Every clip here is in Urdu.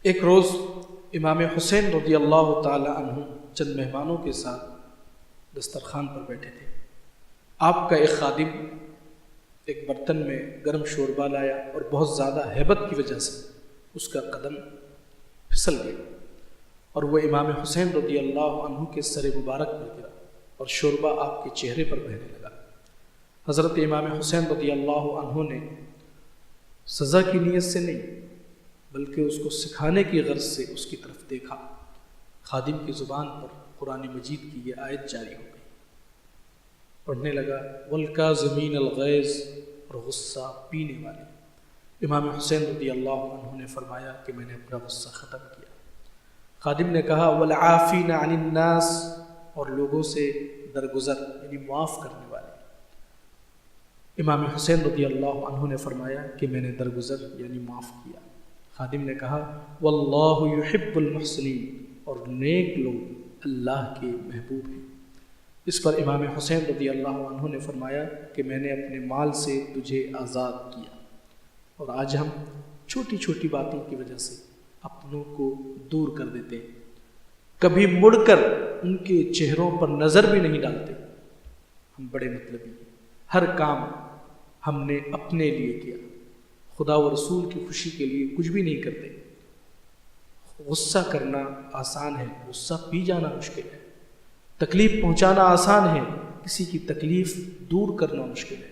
ایک روز امام حسین رضی اللہ تعالی عنہ چند مہمانوں کے ساتھ دسترخوان پر بیٹھے تھے۔ آپ کا ایک خادم ایک برتن میں گرم شوربہ لایا اور بہت زیادہ ہیبت کی وجہ سے اس کا قدم پھسل گیا اور وہ امام حسین رضی اللہ عنہ کے سر مبارک پر گرا اور شوربہ آپ کے چہرے پر بہنے لگا۔ حضرت امام حسین رضی اللہ عنہ نے سزا کی نیت سے نہیں بلکہ اس کو سکھانے کی غرض سے اس کی طرف دیکھا۔ خادم کی زبان پر قرآن مجید کی یہ آیت جاری ہو گئی۔ پڑھنے لگا والکاظمین الغیظ، اور غصہ پینے والے۔ امام حسین رضی اللہ عنہ نے فرمایا کہ میں نے اپنا غصہ ختم کیا۔ خادم نے کہا والعافین عن الناس، اور لوگوں سے درگزر یعنی معاف کرنے والے۔ امام حسین رضی اللہ عنہ نے فرمایا کہ میں نے درگزر یعنی معاف کیا۔ خادم نے کہا واللہ یحب المحسنین، اور نیک لوگ اللہ کے محبوب ہیں۔ اس پر امام حسین رضی اللہ عنہ نے فرمایا کہ میں نے اپنے مال سے تجھے آزاد کیا۔ اور آج ہم چھوٹی چھوٹی باتوں کی وجہ سے اپنوں کو دور کر دیتے ہیں، کبھی مڑ کر ان کے چہروں پر نظر بھی نہیں ڈالتے۔ ہم بڑے مطلبی ہیں، ہر کام ہم نے اپنے لیے کیا، خدا و رسول کی خوشی کے لیے کچھ بھی نہیں کرتے۔ غصہ کرنا آسان ہے، غصہ پی جانا مشکل ہے۔ تکلیف پہنچانا آسان ہے، کسی کی تکلیف دور کرنا مشکل ہے۔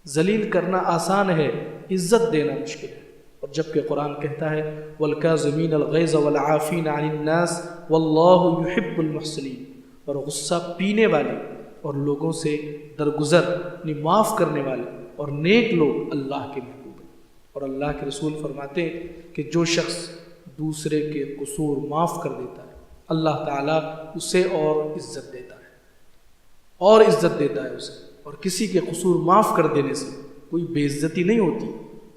ذلیل کرنا آسان ہے، عزت دینا مشکل ہے۔ اور جبکہ قرآن کہتا ہے والکاظمین الغیظ والعافین عن الناس واللہ یحب المحسنین، اور غصہ پینے والے اور لوگوں سے درگزر یعنی معاف کرنے والے اور نیک لوگ اللہ کے محبوب ہیں۔ اور اللہ کے رسول فرماتے ہیں کہ جو شخص دوسرے کے قصور معاف کر دیتا ہے اللہ تعالیٰ اسے اور عزت دیتا ہے، اور عزت دیتا ہے اسے۔ اور کسی کے قصور معاف کر دینے سے کوئی بے عزتی نہیں ہوتی،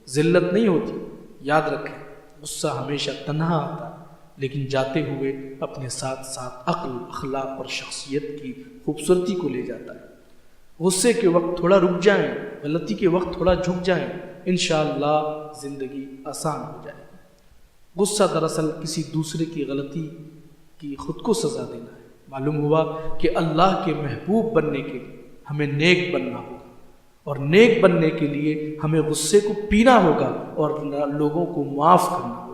ذلت نہیں ہوتی۔ یاد رکھیں، غصہ ہمیشہ تنہا آتا ہے لیکن جاتے ہوئے اپنے ساتھ ساتھ عقل، اخلاق اور شخصیت کی خوبصورتی کو لے جاتا ہے۔ غصے کے وقت تھوڑا رک جائیں، غلطی کے وقت تھوڑا جھک جائیں، انشاءاللہ زندگی آسان ہو جائے گی۔ غصہ دراصل کسی دوسرے کی غلطی کی خود کو سزا دینا ہے۔ معلوم ہوا کہ اللہ کے محبوب بننے کے لیے ہمیں نیک بننا ہوگا، اور نیک بننے کے لیے ہمیں غصے کو پینا ہوگا اور لوگوں کو معاف کرنا ہوگا۔